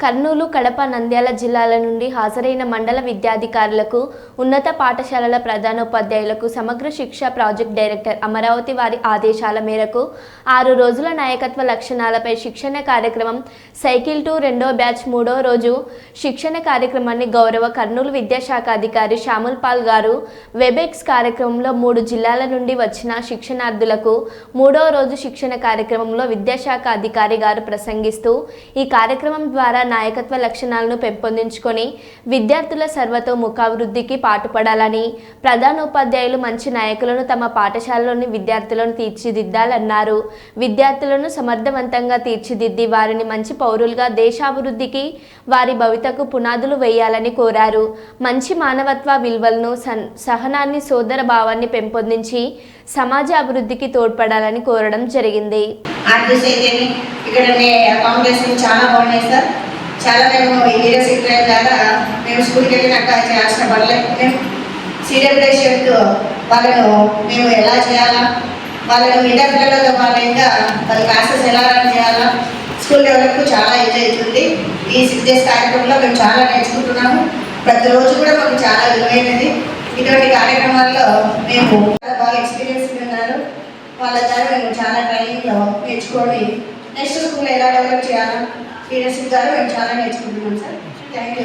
కర్నూలు, కడప, నంద్యాల జిల్లాల నుండి హాజరైన మండల విద్యాధికారులకు, ఉన్నత పాఠశాలల ప్రధానోపాధ్యాయులకు సమగ్ర శిక్ష ప్రాజెక్ట్ డైరెక్టర్ అమరావతి వారి ఆదేశాల మేరకు 6 రోజుల నాయకత్వ లక్షణాలపై శిక్షణ కార్యక్రమం సైకిల్ టు రెండో బ్యాచ్ 3వ రోజు శిక్షణ కార్యక్రమాన్ని గౌరవ కర్నూలు విద్యాశాఖ అధికారి శ్యాముల్ పాల్ గారు వెబెక్స్ కార్యక్రమంలో 3 జిల్లాల నుండి వచ్చిన శిక్షణార్థులకు 3వ రోజు శిక్షణ కార్యక్రమంలో విద్యాశాఖ అధికారి గారు ప్రసంగిస్తూ ఈ కార్యక్రమం ద్వారా నాయకత్వ లక్షణాలను పెంపొందించుకొని విద్యార్థుల సర్వతోముఖాభివృద్ధికి పాటుపడాలని, ప్రధానోపాధ్యాయులు మంచి నాయకులను తమ పాఠశాలలోని విద్యార్థులను తీర్చిదిద్దాలన్నారు. విద్యార్థులను సమర్థవంతంగా తీర్చిదిద్ది వారిని మంచి పౌరులుగా దేశాభివృద్ధికి, వారి భవితకు పునాదులు వేయాలని కోరారు. మంచి మానవత్వ విలువలను, సహనాన్ని, సోదర భావాన్ని పెంపొందించి సమాజ అభివృద్ధికి తోడ్పడాలని కోరడం జరిగింది. చాలా బాగున్నాయి సార్. చాలా మేము లీడర్షిప్ ట్రైన్ ద్వారా మేము స్కూల్కి వెళ్ళినాక చేయాల్సిన పడలేదు. మేము సిడబ్ల్యూషిప్ వాళ్ళను మేము ఎలా చేయాలా, వాళ్ళను విద్యార్థులతో పాటుగా వాళ్ళ క్లాసెస్ ఎలా రన్ చేయాలా, స్కూల్ డెవలప్ చాలా ఎంజాయ్ అవుతుంది. ఈ 6 days కార్యక్రమంలో మేము చాలా నేర్చుకుంటున్నాము. ప్రతిరోజు కూడా మాకు చాలా విలువైనది. ఇటువంటి కార్యక్రమాల్లో మేము బాగా ఎక్స్పీరియన్స్ ఉన్నారు. వాళ్ళ ద్వారా మేము చాలా ట్రైనింగ్లో నేర్చుకొని నెక్స్ట్ స్కూల్ ఎలా డెవలప్ చేయాలా లీడర్షిప్ ద్వారా మేము చాలా నేర్చుకుంటున్నాం సార్. Thank you.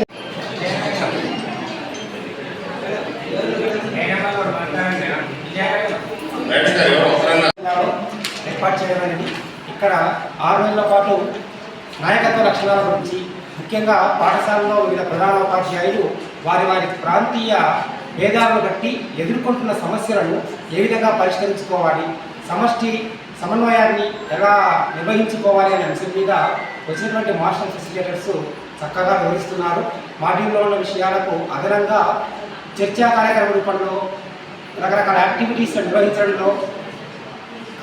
ఏర్పాటు చేయడానికి ఇక్కడ 6 నెలల పాటు నాయకత్వ లక్షణాల గురించి, ముఖ్యంగా పాఠశాలలో వివిధ ప్రధానోపాధ్యాయులు వారి వారి ప్రాంతీయ భేదాలను బట్టి ఎదుర్కొంటున్న సమస్యలను ఏ విధంగా పరిష్కరించుకోవాలి, సమష్టి సమన్వయాన్ని ఎలా నిర్వహించుకోవాలి అనే అంశం మీద వచ్చినటువంటి మాస్టర్ ఫెసిలిటేటర్స్ చక్కగా వివరిస్తున్నారు. మాడ్యూల్లో ఉన్న విషయాలకు అదనంగా చర్చా కార్యక్రమ రూపంలో రకరకాల యాక్టివిటీస్ నిర్వహించడంలో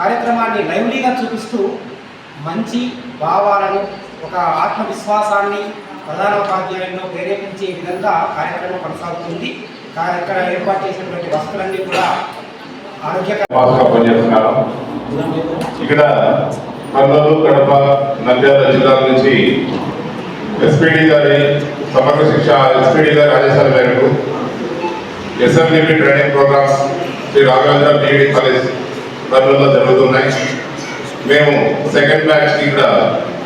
కార్యక్రమాన్ని లైవ్లీగా చూపిస్తూ మంచి భావాలను, ఒక ఆత్మవిశ్వాసాన్ని ప్రధానోపాధ్యాయులను ప్రేరేపించే విధంగా కార్యక్రమం కొనసాగుతుంది. ఇక్కడ ఏర్పాటు చేసినటువంటి వసతులన్నీ కూడా పనిచేస్తున్నారు. ఇక్కడ కర్నూలు, కడప, నంద్యాల జిల్లాల నుంచి ఎస్పీడీ గారి సమగ్ర శిక్ష ఎస్పీడీ గారి ఆదేశాల మేరకు SMDP training programmes Shri Raghavendra BEd college కర్నూలులో జరుగుతున్నాయి. మేము సెకండ్ బ్యాచ్ ఇక్కడ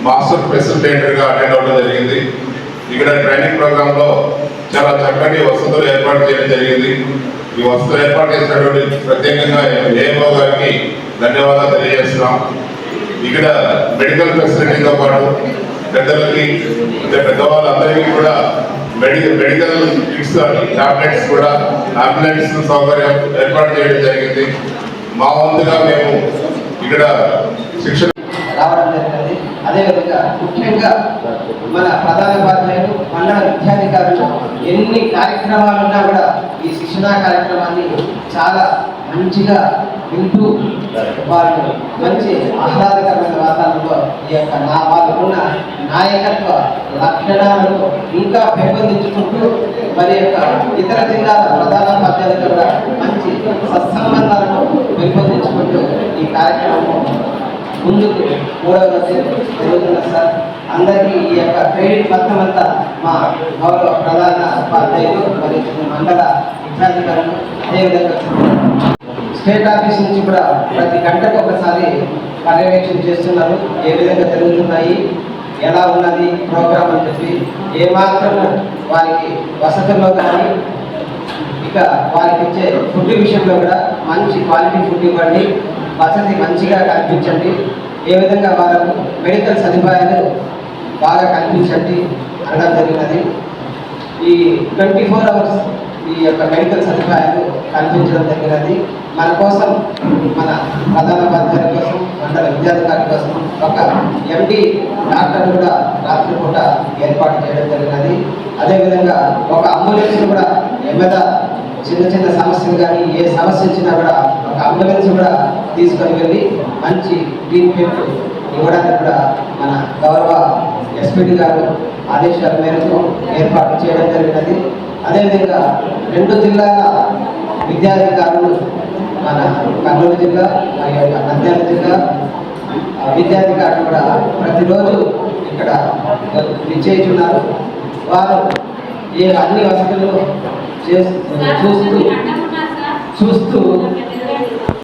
మాస్టర్ ఫెసిలిటేటర్గా అటెండ్ అవ్వడం జరిగింది. ఇక్కడ ట్రైనింగ్ ప్రోగ్రాంలో చాలా చక్కటి వసతులు ఏర్పాటు చేయడం జరిగింది. ఈ వసతులు ఏర్పాటు చేసినటువంటి ప్రత్యేకంగా ఏఎంఓ గారికి ధన్యవాదాలు తెలియజేస్తున్నాం. ఇక్కడ మెడికల్ ఫెసిలిటీతో పాటు పెద్దలకి, పెద్దవాళ్ళందరికీ కూడా మెడికల్ కిట్స్, టాబ్లెట్స్ కూడా, అంబులెన్స్ సౌకర్యం ఏర్పాటు చేయడం జరిగింది. మా వంతుగా మేము ఇక్కడ శిక్షణ రావడం జరిగినది. అదేవిధంగా ముఖ్యంగా మన ప్రధానోపాధ్యాయులు, మండల విద్యాధికారులు ఎన్ని కార్యక్రమాలు ఉన్నా కూడా ఈ శిక్షణా కార్యక్రమాన్ని చాలా మంచిగా వింటూ వాళ్ళు మంచి ఆహ్లాదకరమైన వాతావరణంలో ఈ యొక్క వాళ్ళకున్న నాయకత్వ లక్షణాలను ఇంకా పెంపొందించుకుంటూ మరి యొక్క ఇతర జిల్లాల ప్రధానోపాధ్యాయులతో కూడా మంచి సత్సంబంధాలను పెంపొందించుకుంటూ ఈ కార్యక్రమం ముందుకు 3వ రోజు జరుగుతున్న సార్. అందరికీ ఈ యొక్క క్రెడిట్ మొత్తం అంతా మా గౌరవ ప్రధాన ఉపాధ్యాయులు మరియు మండల విద్యాధికారులు, అదేవిధంగా స్టేట్ ఆఫీస్ నుంచి కూడా ప్రతి గంటకు ఒకసారి పర్యవేక్షణ చేస్తున్నారు. ఏ విధంగా జరుగుతున్నాయి, ఎలా ఉన్నది ప్రోగ్రామ్ అని చెప్పి ఏమాత్రము వారికి వసతుల్లో కానీ ఇక వారికి ఇచ్చే ఫుడ్ విషయంలో కూడా మంచి క్వాలిటీ ఫుడ్ ఇవ్వండి, వసతి మంచిగా కల్పించండి, ఏ విధంగా వాళ్ళకు మెడికల్ సదుపాయాలు బాగా కల్పించండి అనడం జరిగినది. ఈ 24 hours ఈ యొక్క మెడికల్ సదుపాయాలు కల్పించడం జరిగినది. మన కోసం, మన ప్రధానోపాధ్యాయుల కోసం, మండల విద్యాధికారుల కోసం ఒక ఎండి డాక్టర్ కూడా రాత్రిపూట ఏర్పాటు చేయడం జరిగినది. అదేవిధంగా ఒక అంబులెన్స్ కూడా ఏమైనా చిన్న చిన్న సమస్యలు కానీ ఏ సమస్య వచ్చినా కూడా ఒక అంబులెన్స్ కూడా తీసుకొని వెళ్ళి మంచి ట్రీట్మెంట్ ఇవ్వడానికి కూడా మన గౌరవ ఎస్పీడీ గారు ఆదేశాల మేరకు ఏర్పాటు చేయడం జరిగినది. అదేవిధంగా 2 జిల్లాల విద్యాధికారులు, మన కర్నూలు జిల్లా మరియు నంద్యాల జిల్లా విద్యాధికారులు కూడా ప్రతిరోజు ఇక్కడ నిశ్చయించున్నారు. వారు ఈ అన్ని వసతులు చూస్తూ